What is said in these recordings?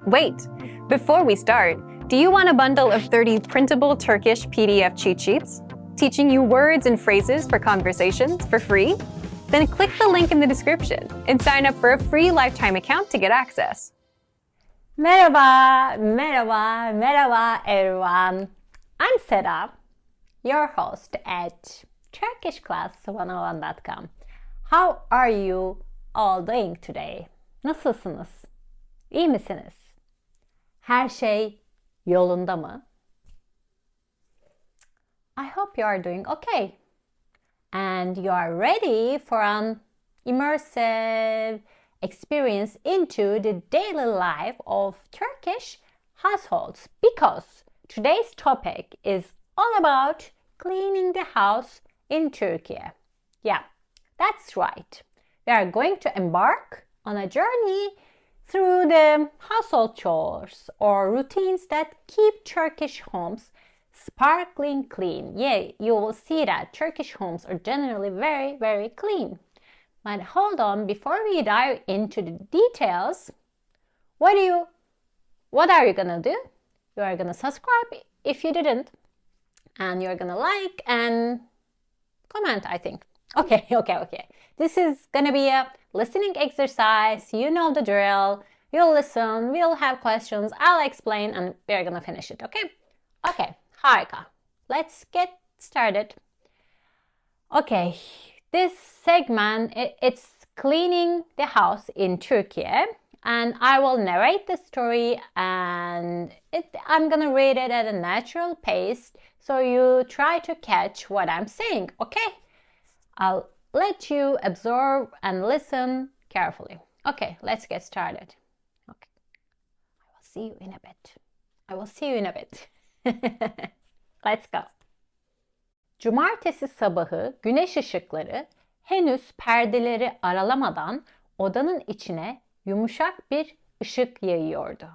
Wait, before we start, do you want a bundle of 30 printable Turkish PDF cheat sheets? Teaching you words and phrases for conversations for free? Then click the link in the description and sign up for a free lifetime account to get access. Merhaba, merhaba, merhaba everyone. I'm Seda, your host at turkishclass101.com. How are you all doing today? Nasılsınız? İyi misiniz? Her şey yolunda mı? I hope you are doing okay. And you are ready for an immersive experience into the daily life of Turkish households, because today's topic is all about cleaning the house in Turkey. Yeah, that's right. We are going to embark on a journey through the household chores or routines that keep Turkish homes sparkling clean. Yeah, you will see that Turkish homes are generally very, very clean. But hold on, before we dive into the details, what are you gonna do? You are gonna subscribe if you didn't, and you're gonna like and comment, I think. Okay. This is gonna be a listening exercise. You know the drill. You'll listen, we'll have questions, I'll explain, and we're gonna finish it, okay? Okay, harika. Let's get started. Okay, this segment, it's cleaning the house in Turkey, and I will narrate the story, and I'm gonna read it at a natural pace, so you try to catch what I'm saying, okay? I'll let you absorb and listen carefully. Okay, let's get started. Okay, I will see you in a bit. Let's go. Cumartesi sabahı güneş ışıkları henüz perdeleri aralamadan odanın içine yumuşak bir ışık yayıyordu.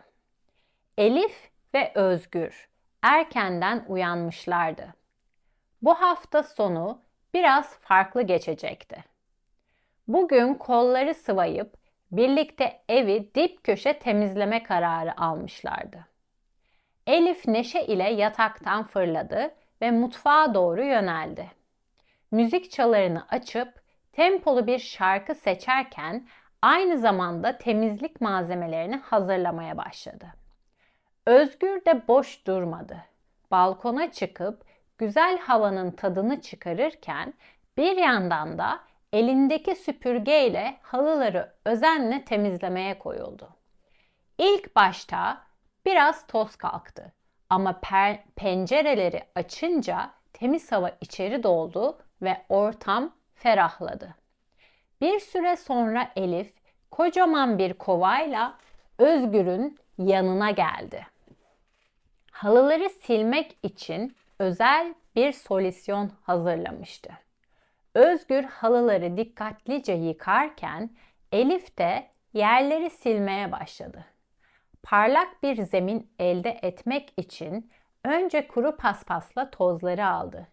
Elif ve Özgür erkenden uyanmışlardı. Bu hafta sonu biraz farklı geçecekti. Bugün kolları sıvayıp birlikte evi dip köşe temizleme kararı almışlardı. Elif neşe ile yataktan fırladı ve mutfağa doğru yöneldi. Müzik çalarını açıp tempolu bir şarkı seçerken aynı zamanda temizlik malzemelerini hazırlamaya başladı. Özgür de boş durmadı. Balkona çıkıp güzel havanın tadını çıkarırken bir yandan da elindeki süpürgeyle halıları özenle temizlemeye koyuldu. İlk başta biraz toz kalktı ama pencereleri açınca temiz hava içeri doldu ve ortam ferahladı. Bir süre sonra Elif kocaman bir kovayla Özgür'ün yanına geldi. Halıları silmek için özel bir solüsyon hazırlamıştı. Özgür halıları dikkatlice yıkarken Elif de yerleri silmeye başladı. Parlak bir zemin elde etmek için önce kuru paspasla tozları aldı.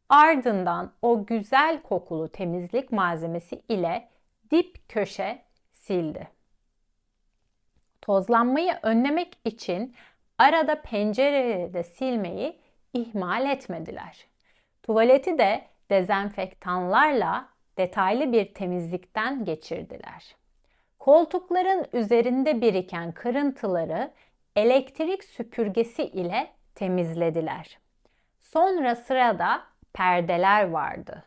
Ardından o güzel kokulu temizlik malzemesi ile dip köşe sildi. Tozlanmayı önlemek için arada pencereleri de silmeyi ihmal etmediler. Tuvaleti de dezenfektanlarla detaylı bir temizlikten geçirdiler. Koltukların üzerinde biriken kırıntıları elektrik süpürgesi ile temizlediler. Sonra sırada perdeler vardı.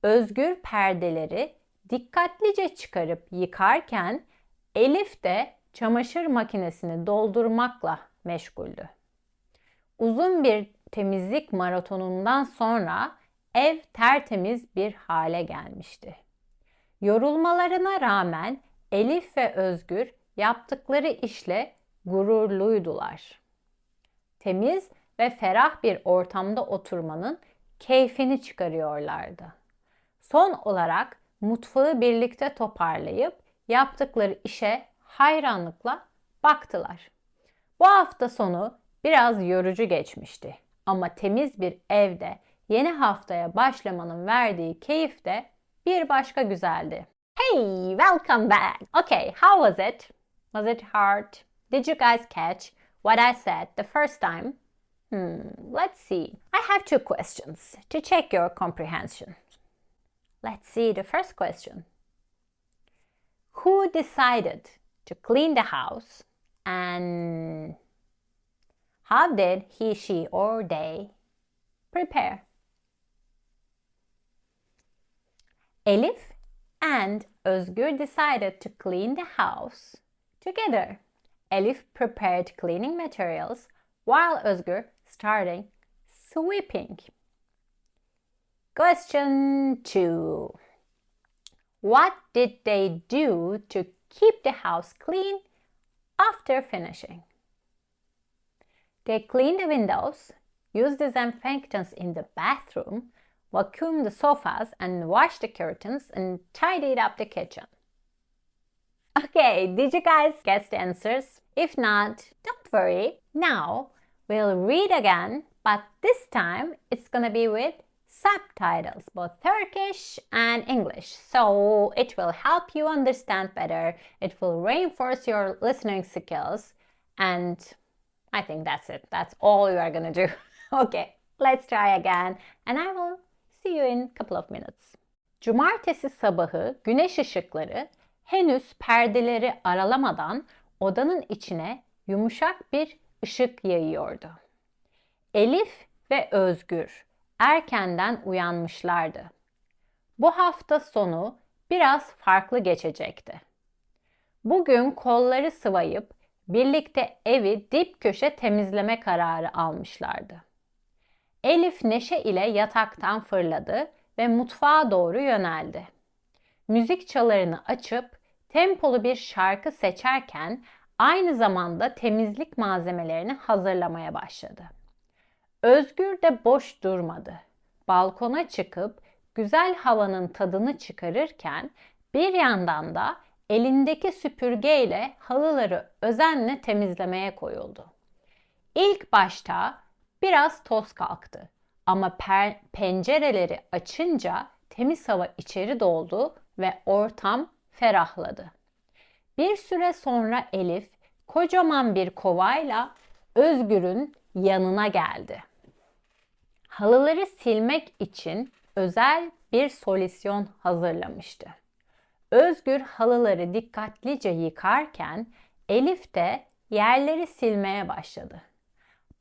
Özgür perdeleri dikkatlice çıkarıp yıkarken Elif de çamaşır makinesini doldurmakla meşguldü. Uzun bir temizlik maratonundan sonra ev tertemiz bir hale gelmişti. Yorulmalarına rağmen Elif ve Özgür yaptıkları işle gururluydular. Temiz ve ferah bir ortamda oturmanın keyfini çıkarıyorlardı. Son olarak mutfağı birlikte toparlayıp yaptıkları işe hayranlıkla baktılar. Bu hafta sonu biraz yorucu geçmişti ama temiz bir evde yeni haftaya başlamanın verdiği keyif de bir başka güzeldi. Hey, welcome back. Okay, how was it? Was it hard? Did you guys catch what I said the first time? Let's see. I have two questions to check your comprehension. Let's see the first question. Who decided to clean the house and how did he, she, or they prepare? Elif and Özgür decided to clean the house together. Elif prepared cleaning materials while Özgür started sweeping. Question 2. What did they do to keep the house clean after finishing? They cleaned the windows, used disinfectants in the bathroom, vacuumed the sofas and washed the curtains and tidied up the kitchen. Okay, did you guys guess the answers? If not, don't worry. Now we'll read again, but this time it's gonna be with subtitles, both Turkish and English. So it will help you understand better. It will reinforce your listening skills. And I think that's it. That's all you are gonna do. Okay, let's try again. And I will see you in a couple of minutes. Cumartesi sabahı güneş ışıkları henüz perdeleri aralamadan odanın içine yumuşak bir ışık yayıyordu. Elif ve Özgür erkenden uyanmışlardı. Bu hafta sonu biraz farklı geçecekti. Bugün kolları sıvayıp birlikte evi dip köşe temizleme kararı almışlardı. Elif neşe ile yataktan fırladı ve mutfağa doğru yöneldi. Müzik çalarını açıp tempolu bir şarkı seçerken aynı zamanda temizlik malzemelerini hazırlamaya başladı. Özgür de boş durmadı. Balkona çıkıp güzel havanın tadını çıkarırken bir yandan da elindeki süpürgeyle halıları özenle temizlemeye koyuldu. İlk başta biraz toz kalktı ama pencereleri açınca temiz hava içeri doldu ve ortam ferahladı. Bir süre sonra Elif kocaman bir kovayla Özgür'ün yanına geldi. Halıları silmek için özel bir solüsyon hazırlamıştı. Özgür halıları dikkatlice yıkarken Elif de yerleri silmeye başladı.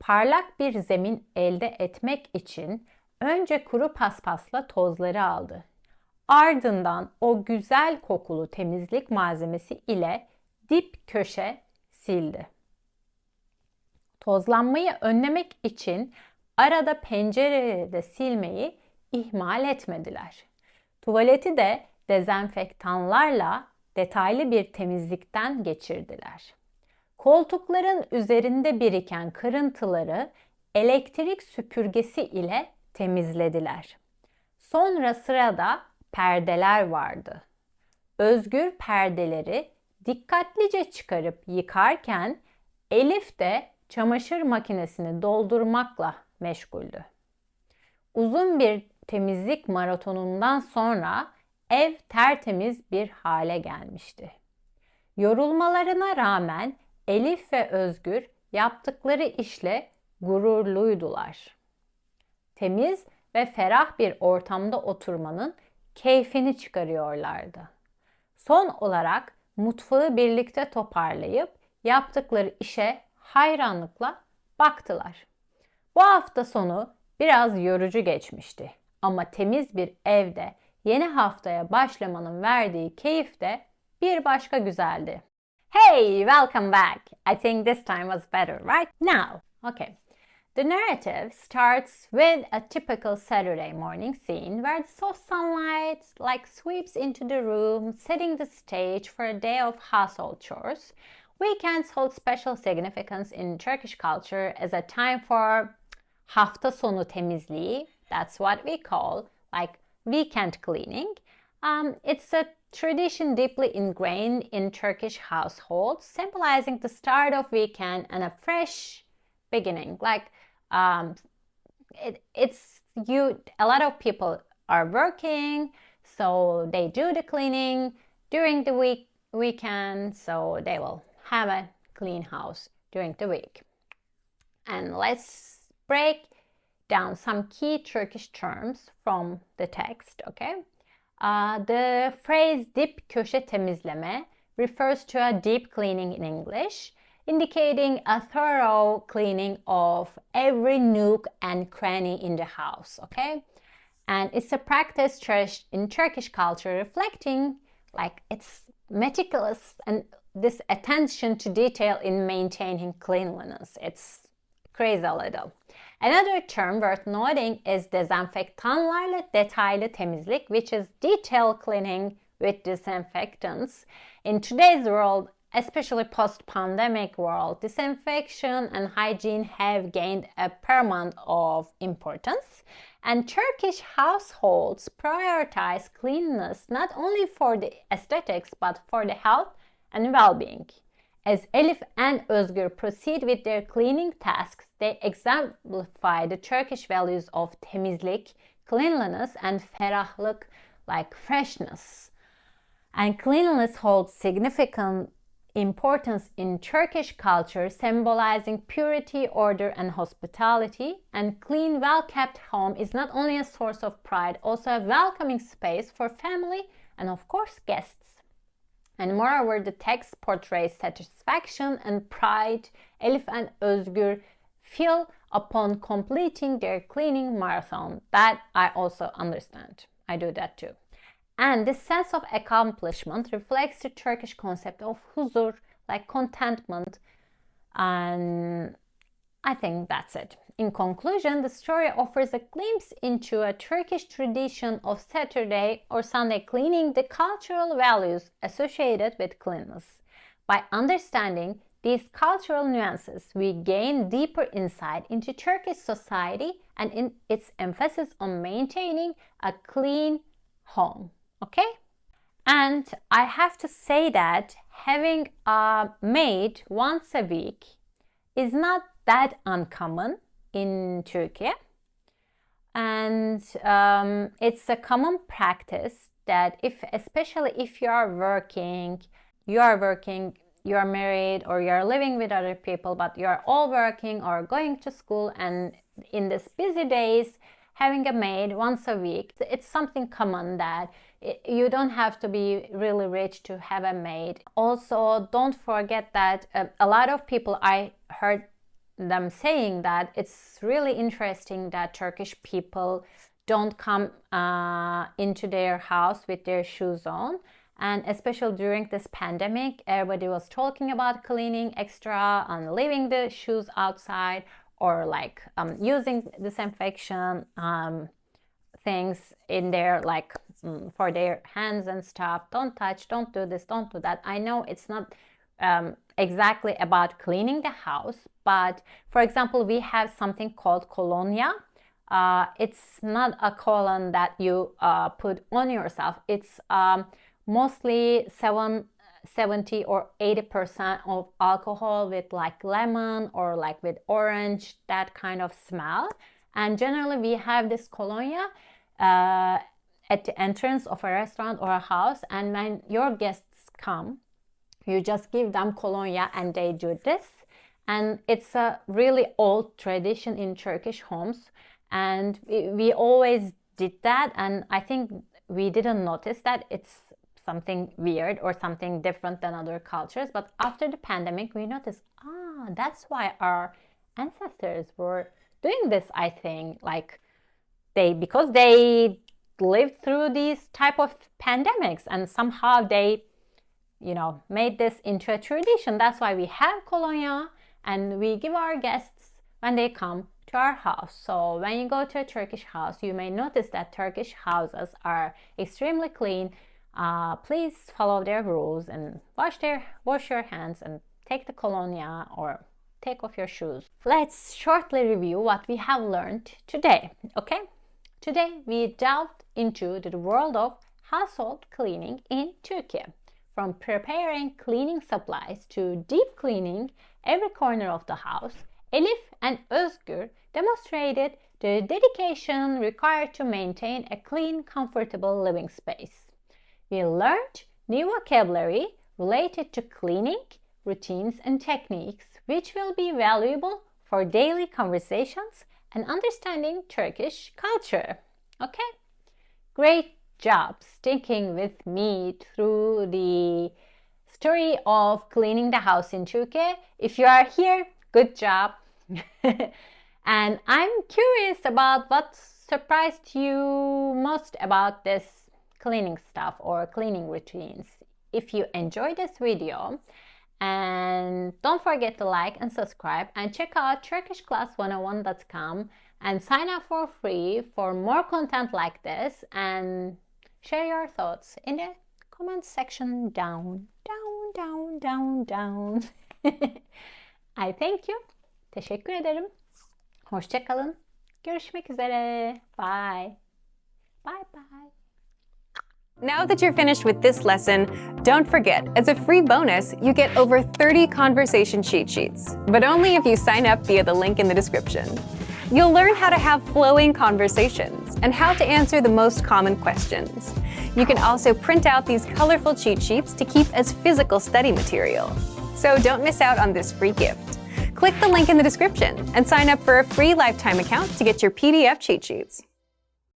Parlak bir zemin elde etmek için önce kuru paspasla tozları aldı. Ardından o güzel kokulu temizlik malzemesi ile dip köşe sildi. Tozlanmayı önlemek için arada pencereleri de silmeyi ihmal etmediler. Tuvaleti de dezenfektanlarla detaylı bir temizlikten geçirdiler. Koltukların üzerinde biriken kırıntıları elektrik süpürgesi ile temizlediler. Sonra sırada perdeler vardı. Özgür perdeleri dikkatlice çıkarıp yıkarken Elif de çamaşır makinesini doldurmakla meşguldü. Uzun bir temizlik maratonundan sonra ev tertemiz bir hale gelmişti. Yorulmalarına rağmen Elif ve Özgür yaptıkları işle gururluydular. Temiz ve ferah bir ortamda oturmanın keyfini çıkarıyorlardı. Son olarak mutfağı birlikte toparlayıp yaptıkları işe hayranlıkla baktılar. Bu hafta sonu biraz yorucu geçmişti ama temiz bir evde yeni haftaya başlamanın verdiği keyif de bir başka güzeldi. Hey, welcome back. I think this time was better, right? Now, okay. The narrative starts with a typical Saturday morning scene where the soft sunlight sweeps into the room, setting the stage for a day of household chores. Weekends hold special significance in Turkish culture as a time for hafta sonu temizliği. That's what we call weekend cleaning. It's a tradition deeply ingrained in Turkish households, symbolizing the start of weekend and a fresh beginning. A lot of people are working, so they do the cleaning during the weekend, so they will have a clean house during the week. And let's break down some key Turkish terms from the text, okay? The phrase dip köşe temizleme refers to a deep cleaning in English, indicating a thorough cleaning of every nook and cranny in the house, okay? And it's a practice cherished in Turkish culture, reflecting like its meticulous and this attention to detail in maintaining cleanliness. It's crazy a little. Another term worth noting is dezenfektanlarla detaylı temizlik, which is detail cleaning with disinfectants. In today's world, especially post-pandemic world, disinfection and hygiene have gained a paramount of importance. And Turkish households prioritize cleanliness not only for the aesthetics but for the health and well-being. As Elif and Özgür proceed with their cleaning tasks, they exemplify the Turkish values of temizlik, cleanliness, and ferahlık, like freshness. And cleanliness holds significant importance in Turkish culture, symbolizing purity, order, and hospitality. And clean, well-kept home is not only a source of pride, also a welcoming space for family and, of course, guests. And moreover, the text portrays satisfaction and pride Elif and Özgür feel upon completing their cleaning marathon. That I also understand. I do that too. And this sense of accomplishment reflects the Turkish concept of huzur, like contentment. And I think that's it. In conclusion, the story offers a glimpse into a Turkish tradition of Saturday or Sunday cleaning, the cultural values associated with cleanliness. By understanding these cultural nuances, we gain deeper insight into Turkish society and in its emphasis on maintaining a clean home. Okay? And I have to say that having a maid once a week is not that uncommon in Turkey, and it's a common practice that especially if you are working, you are married, or you are living with other people, but you are all working or going to school, and in these busy days, having a maid once a week, it's something common that you don't have to be really rich to have a maid. Also, don't forget that a lot of people, I heard them saying that it's really interesting that Turkish people don't come into their house with their shoes on. And especially during this pandemic, everybody was talking about cleaning extra and leaving the shoes outside, or like using disinfection things in there, like for their hands and stuff. Don't touch, don't do this, don't do that. I know it's not exactly about cleaning the house, but for example, we have something called colonia. It's not a cologne that you put on yourself. It's mostly 70 or 80% of alcohol with like lemon or like with orange, that kind of smell. And generally we have this colonia at the entrance of a restaurant or a house, and when your guests come, you just give them colonia and they do this. And it's a really old tradition in Turkish homes, and we always did that, and I think we didn't notice that it's something weird or something different than other cultures. But after the pandemic, we noticed, that's why our ancestors were doing this, I think. Like because they lived through these type of pandemics, and somehow they, made this into a tradition. That's why we have colonia, and we give our guests when they come to our house. So when you go to a Turkish house, you may notice that Turkish houses are extremely clean. Please follow their rules and wash your hands and take the colonia or take off your shoes. Let's shortly review what we have learned today, okay? Today we delved into the world of household cleaning in Turkey. From preparing cleaning supplies to deep cleaning every corner of the house, Elif and Özgür demonstrated the dedication required to maintain a clean, comfortable living space. We learned new vocabulary related to cleaning, routines and techniques which will be valuable for daily conversations and understanding Turkish culture. Okay? Great job sticking with me through the story of cleaning the house in Turkey. If you are here, good job. And I'm curious about what surprised you most about this cleaning stuff or cleaning routines. If you enjoyed this video, and don't forget to like and subscribe and check out turkishclass101.com and sign up for free for more content like this, and share your thoughts in the comment section down. I thank you. Teşekkür ederim. Hoşça kalın. Görüşmek üzere. Bye. Bye bye. Now that you're finished with this lesson, don't forget, as a free bonus, you get over 30 conversation cheat sheets, but only if you sign up via the link in the description. You'll learn how to have flowing conversations and how to answer the most common questions. You can also print out these colorful cheat sheets to keep as physical study material. So don't miss out on this free gift. Click the link in the description and sign up for a free lifetime account to get your PDF cheat sheets.